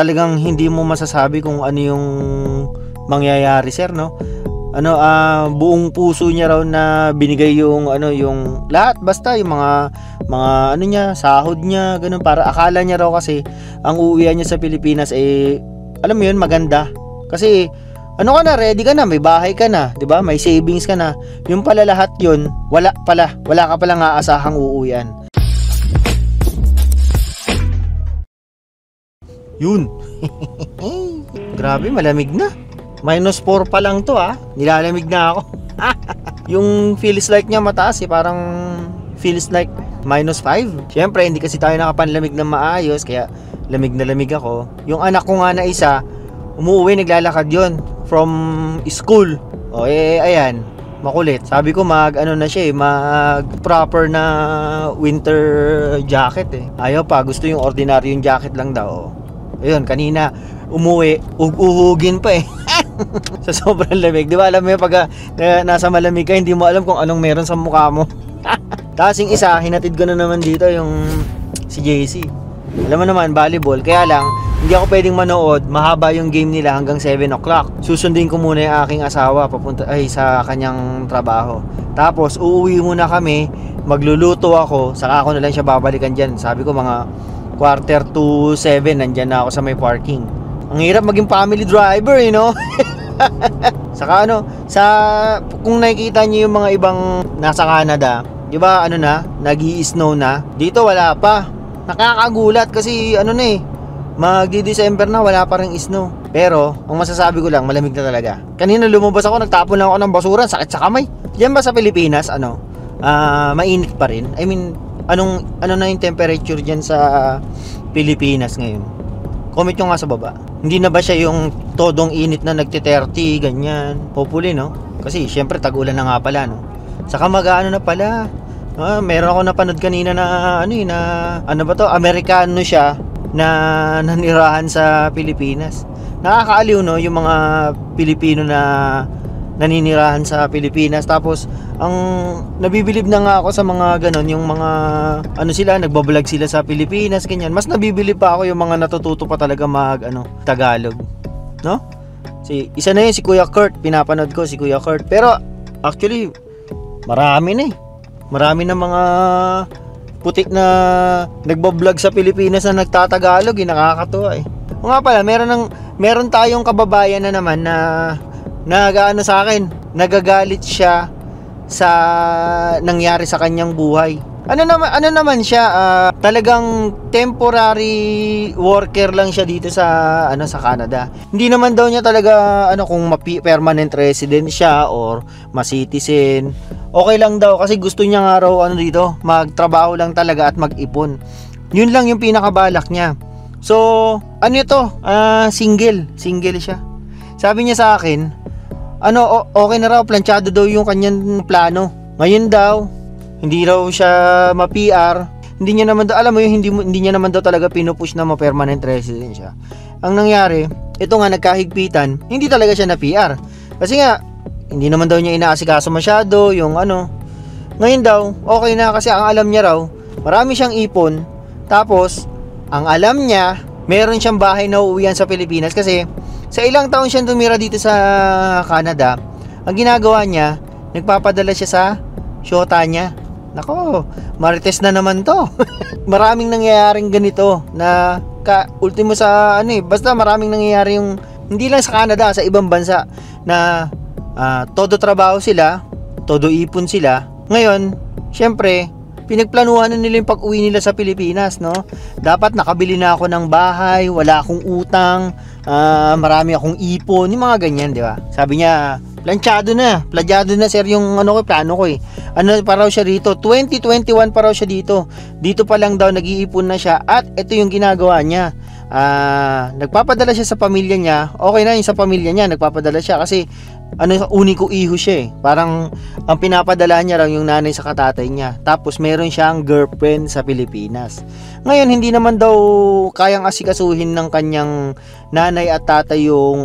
talagang hindi mo masasabi kung ano yung mangyayari, sir, no? Buong puso niya raw na binigay yung yung lahat, basta yung mga ano niya, sahod niya, ganun, para akala niya raw kasi ang uuwian niya sa Pilipinas alam mo yun, maganda. Kasi ka na, ready ka na, may bahay ka na, 'di ba? May savings ka na. Yung pala lahat yun, wala ka palang aasahang uuwian. Yun. Grabe, malamig na. -4 pa lang to, nilalamig na ako. Yung feels like niya mataas, parang feels like -5. Siyempre hindi kasi tayo nakapanlamig ng maayos, kaya lamig na lamig ako. Yung anak ko nga na isa, umuwi, naglalakad yon from school. Ayan, makulit. Sabi ko mag proper na winter jacket Ayaw pa, gusto yung ordinary yung jacket lang daw. Ayun, kanina umuwi, uhugin pa sa sobrang lamig. Di ba alam mo yung pag nasa malamig ka, hindi mo alam kung anong meron sa mukha mo. Tapos yung isa, hinatid ko na naman dito yung si JC. Alam mo naman, volleyball. Kaya lang, hindi ako pwedeng manood. Mahaba yung game nila hanggang 7 o'clock. Susundin ko muna yung aking asawa sa kanyang trabaho. Tapos uuwi muna kami, magluluto ako, saka ako na lang siya babalikan dyan. Sabi ko mga 6:45 nandyan na ako sa may parking. Ang hirap maging family driver, you know. Saka kung nakikita niyo yung mga ibang nasa Canada, di ba nag-i-snow na. Dito wala pa. Nakakagulat kasi magdi-December na, wala pa ring snow. Pero ang masasabi ko lang, malamig na talaga. Kanina lumabas ako, nagtapon lang ako ng basura, sakit sa kamay. Diyan ba sa Pilipinas mainit pa rin? I mean, ano na yung temperature diyan sa Pilipinas ngayon? Comment nyo nga sa baba. Hindi na ba siya yung todong init na nagti-30 ganyan? Hopefully, no? Kasi syempre tag-ulan na nga pala, no? Saka mag-ano na pala. Meron ako napanood kanina na Amerikano siya na nanirahan sa Pilipinas. Nakakaaliw, no, yung mga Pilipino na naninirahan sa Pilipinas. Tapos ang nabibilib na nga ako sa mga ganon, yung mga nagbablog sila sa Pilipinas, ganyan. Mas nabibilib pa ako yung mga natututo pa talaga Tagalog, no? Isa na yun, si Kuya Kurt, pinapanood ko si Kuya Kurt. Pero actually marami na mga putik na nagbablog sa Pilipinas na nagtatagalog, nakakatuwa O nga pala, meron tayong kababayan na naman na sa akin, nagagalit siya sa nangyari sa kanyang buhay. Ano naman siya, talagang temporary worker lang siya dito sa Canada. Hindi naman daw niya talaga kung permanent resident siya or ma-citizen. Okay lang daw kasi gusto niya nga raw dito, magtrabaho lang talaga at mag-ipon. Yun lang yung pinakabalak niya. So, single siya. Sabi niya sa akin, okay na raw, planchado daw yung kanyang plano. Ngayon daw, hindi raw siya ma-PR. Hindi niya naman daw, alam mo yung hindi niya naman daw talaga pinupush na ma-permanent resident siya. Ang nangyari, ito nga nagkahigpitan, hindi talaga siya na-PR. Kasi nga, hindi naman daw niya inaasikaso masyado yung Ngayon daw, okay na kasi ang alam niya raw, marami siyang ipon. Tapos, ang alam niya, meron siyang bahay na uuwian sa Pilipinas kasi sa ilang taon siyang tumira dito sa Canada. Ang ginagawa niya, nagpapadala siya sa syota niya. Nako, marites na naman to. Maraming nangyayaring ganito na ultimo sa basta maraming nangyayari yung hindi lang sa Canada, sa ibang bansa na todo trabaho sila, todo ipon sila. Ngayon, syempre, pinagplanuhan na nila yung pag-uwi nila sa Pilipinas, no? Dapat nakabili na ako ng bahay, wala akong utang, marami akong ipon, yung mga ganyan, di ba? Sabi niya, planchado na sir yung plano ko pa raw siya rito, 2021 pa raw siya dito. Dito pa lang daw nag-iipon na siya at ito yung ginagawa niya. Nagpapadala siya sa pamilya niya. Okay na yung sa pamilya niya, nagpapadala siya kasi uniko iho siya Parang ang pinapadala niya lang yung nanay sa katatay niya. Tapos meron siyang girlfriend sa Pilipinas. Ngayon hindi naman daw kayang asikasuhin ng kanyang nanay at tatay yung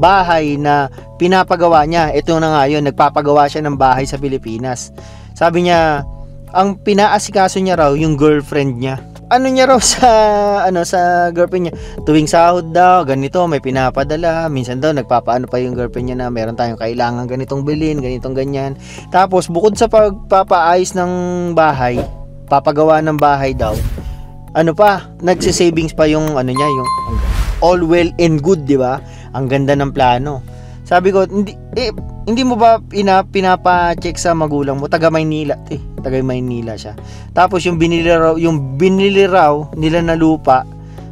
bahay na pinapagawa niya. Ito na nga yun, nagpapagawa siya ng bahay sa Pilipinas. Sabi niya, ang pinaasikaso niya raw yung girlfriend niya. ano niya raw sa sa girlfriend niya, tuwing sahod daw ganito may pinapadala, minsan daw nagpapaano pa yung girlfriend niya na meron tayong kailangan ganitong bilhin, ganitong ganyan. Tapos bukod sa pagpapaayos ng bahay, papagawa ng bahay daw, nagse-savings pa yung niya, yung all well and good, di ba? Ang ganda ng plano. Sabi ko, hindi mo ba pinapa-check sa magulang mo? Taga Maynila siya. Tapos yung binili raw nila na lupa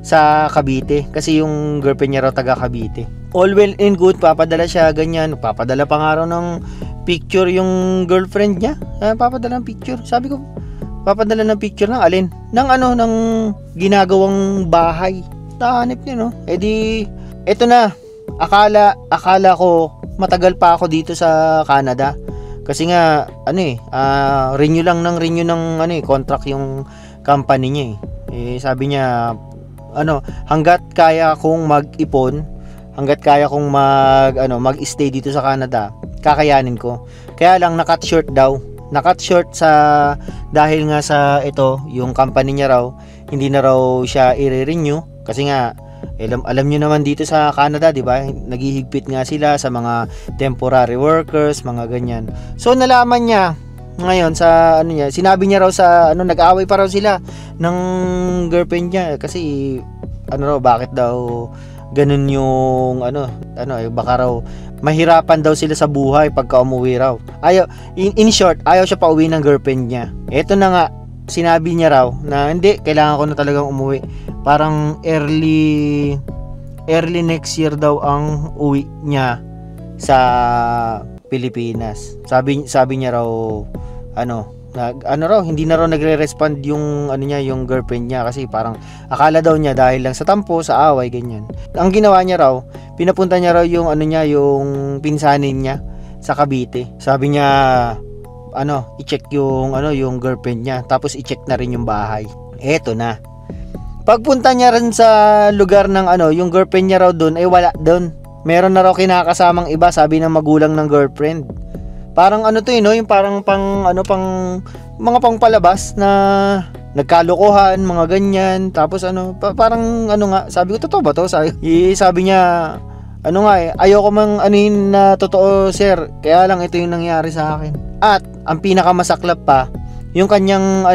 sa Cavite kasi yung girlfriend niya raw taga Cavite. All well and good, papadala siya ganyan. Papadala pa nga raw ng picture yung girlfriend niya. Papadala ng picture. Sabi ko, papadala ng picture ng alin? Ng ginagawang bahay. Tahanip niya, no? Eto na. Akala ko matagal pa ako dito sa Canada. Kasi nga renew ng contract yung company niya sabi niya hangga't kaya kong mag-ipon, hangga't kaya kong mag-stay dito sa Canada, kakayanin ko. Kaya lang na-cut short dahil nga sa yung company niya raw hindi na raw siya i-renew kasi nga alam niyo naman dito sa Canada, 'di ba? Naghihigpit nga sila sa mga temporary workers, mga ganyan. So nalaman niya ngayon sa sinabi niya raw sa nag-away pa raw sila ng girlfriend niya kasi bakit daw ganun yung baka raw mahirapan daw sila sa buhay pagka umuwi raw. In short, ayaw siya pauwi ng girlfriend niya. Ito na nga, sinabi niya raw na hindi, kailangan ko na talagang umuwi. Parang early next year daw ang uwi niya sa Pilipinas. Sabi niya raw hindi na raw nagre-respond yung yung girlfriend niya kasi parang akala daw niya dahil lang sa tampo, sa away, ganyan. Ang ginawa niya raw, pinapunta niya raw yung yung pinsanin niya sa Cavite. Sabi niya i-check yung yung girlfriend niya, tapos i-check na rin yung bahay. Eto na. Pagpunta niya rin sa lugar ng yung girlfriend niya raw doon ay wala doon. Meron na raw kinakasamang iba, sabi ng magulang ng girlfriend. Parang yung parang pang mga pangpalabas na nagkalokohan, mga ganyan. Tapos parang sabi ko, totoo ba to? Sabi niya, ayoko mang na totoo, sir. Kaya lang ito yung nangyari sa akin. At ang pinakamasaklap pa, yung kanyang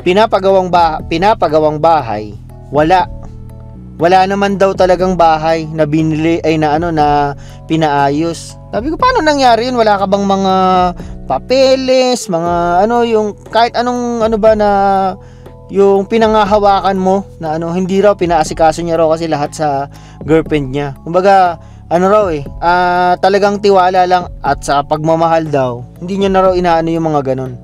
pinapagawang bahay, wala naman daw talagang bahay na binili na pinaayos. Sabi ko, paano nangyari yun? Wala ka bang mga papeles, mga yung kahit anong ba na yung pinangahawakan mo na hindi raw pinaasikaso niya raw kasi lahat sa girlfriend niya. Kumbaga talagang tiwala lang at sa pagmamahal daw, hindi niya na raw inaano yung mga ganun.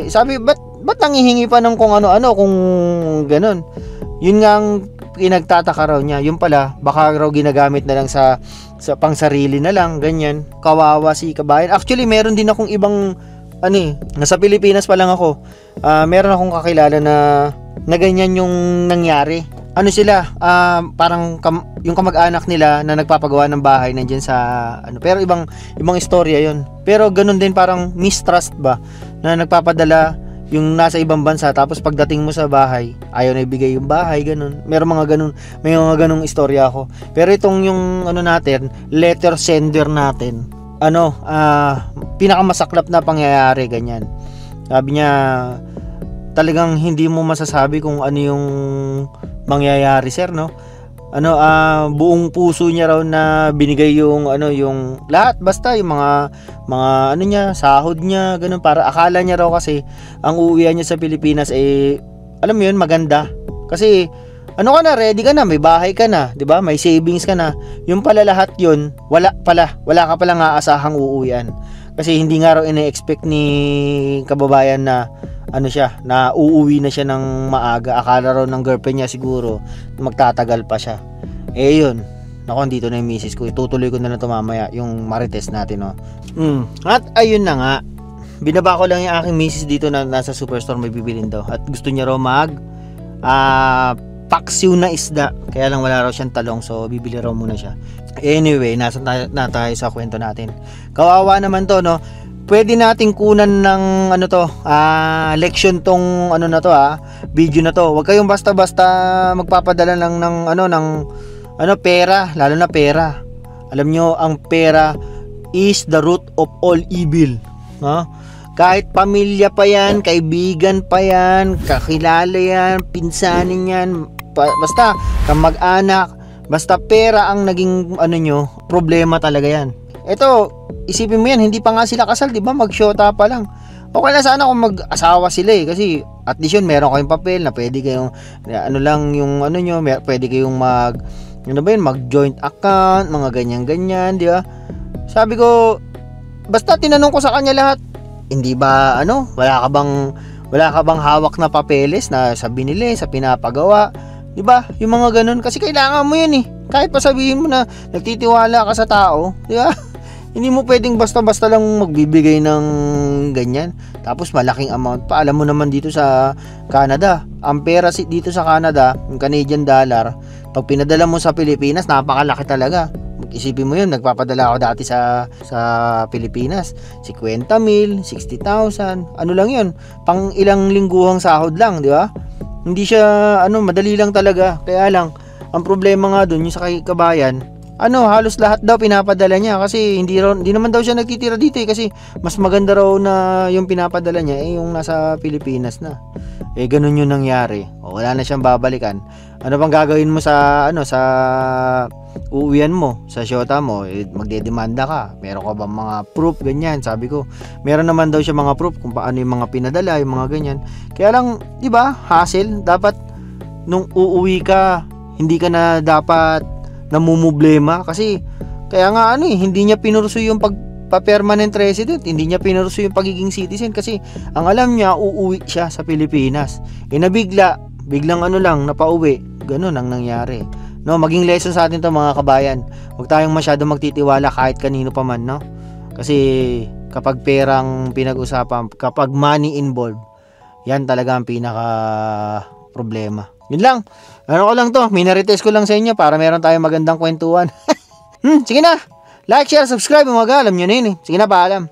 Sabi, ba't nangihingi pa ng kung kung ganun? Yun nga ang pinagtataka raw niya. Yung pala, baka raw ginagamit na lang sa pangsarili na lang, ganyan. Kawawa si kabayan. Actually, meron din akong ibang nasa Pilipinas pa lang ako. Meron akong kakilala na ganyan yung nangyari. Sila, parang yung kamag-anak nila na nagpapagawa ng bahay nandiyan sa pero ibang istorya yon. Pero ganun din, parang mistrust ba na nagpapadala yung nasa ibang bansa, tapos pagdating mo sa bahay ayaw na ibigay yung bahay, ganun. May mga ganung istorya ako. Pero itong yung natin, letter sender natin, pinakamasaklap na pangyayari, ganyan. Sabi niya, talagang hindi mo masasabi kung ano yung mangyayari, sir, no? Buong puso niya raw na binigay yung yung lahat, basta yung mga niya, sahod niya, ganun, para akala niya raw kasi ang uuwian niya sa Pilipinas alam mo yun, maganda. Kasi ka na, ready ka na, may bahay ka na, 'di ba? May savings ka na. Yung pala lahat yun, wala ka pala aasahang uuwian. Kasi hindi nga raw ine-expect ni kababayan na na uuwi na siya ng maaga. Akala raw ng girlfriend niya siguro magtatagal pa siya. Yun. Naku, dito na yung misis ko. Itutuloy ko na lang ito mamaya, yung marites natin, no. At ayun na nga. Binaba ko lang yung aking misis dito na nasa superstore, may bibilin daw. At gusto niya raw paksiw na isda. Kaya lang wala raw siyang talong, so bibili raw muna siya. Anyway, nasa na tayo sa kwento natin. Kawawa naman to, no. pwede nating kunan ng ano to, leksyon tong ano na to, video na to. Huwag kayong basta-basta magpapadala ng pera, lalo na pera. Alam nyo, ang pera is the root of all evil. Kahit pamilya pa yan, kaibigan pa yan, kakilala yan, pinsanin yan, basta kamag-anak, basta pera ang naging problema talaga yan. Ito, isipin mo yan, hindi pa nga sila kasal, di ba? Mag-shota pa lang. Okay na sana kung mag-asawa sila kasi at least yun, meron kayong papel na pwede kayong, pwede kayong mag-joint account, mga ganyan-ganyan, di ba? Sabi ko, basta tinanong ko sa kanya lahat, hindi ba, wala ka bang hawak na papeles na sa binili, sa pinapagawa, di ba? Yung mga ganun, kasi kailangan mo yun kahit pa sabihin mo na nagtitiwala ka sa tao, di ba? Hindi mo pwedeng basta-basta lang magbibigay ng ganyan. Tapos malaking amount pa. Alam mo naman dito sa Canada, ang pera dito sa Canada, yung Canadian dollar, pag pinadala mo sa Pilipinas, napakalaki talaga. Isipin mo yun, nagpapadala ako dati sa Pilipinas. 50,000, 60,000, ano lang yun. Pang ilang lingguhang sahod lang, di ba? Hindi siya, madali lang talaga. Kaya lang, ang problema nga dun, yung sa kabayan, halos lahat daw pinapadala niya kasi hindi naman daw siya nagtitira dito kasi mas maganda raw na yung pinapadala niya yung nasa Pilipinas na. Ganun yung nangyari. Wala na siyang babalikan. Ano bang gagawin mo sa sa uuwian mo, sa shota mo? Magdedemanda ka. Meron ka bang mga proof ganyan? Sabi ko, meron naman daw siya mga proof kung paano yung mga pinadala, yung mga ganyan. Kaya lang, 'di ba? Hassle. Dapat nung uuwi ka, hindi ka na dapat namumblema kasi kaya nga hindi niya pinurso yung pagpa-permanent resident, hindi niya pinurso yung pagiging citizen kasi ang alam niya uuwi siya sa Pilipinas. Biglang lang napauwi. Ganun ang nangyari. Maging lesson sa atin to mga kabayan. Huwag tayong masyadong magtitiwala kahit kanino pa man, Kasi kapag perang pinag-usapan, kapag money involved, yan talaga ang pinaka problema. Yun lang. Ko lang to. Minarites ko lang sa inyo para meron tayong magandang kwentuhan. Sige na. Like, share, subscribe. Alam nyo na yun. Sige na, paalam.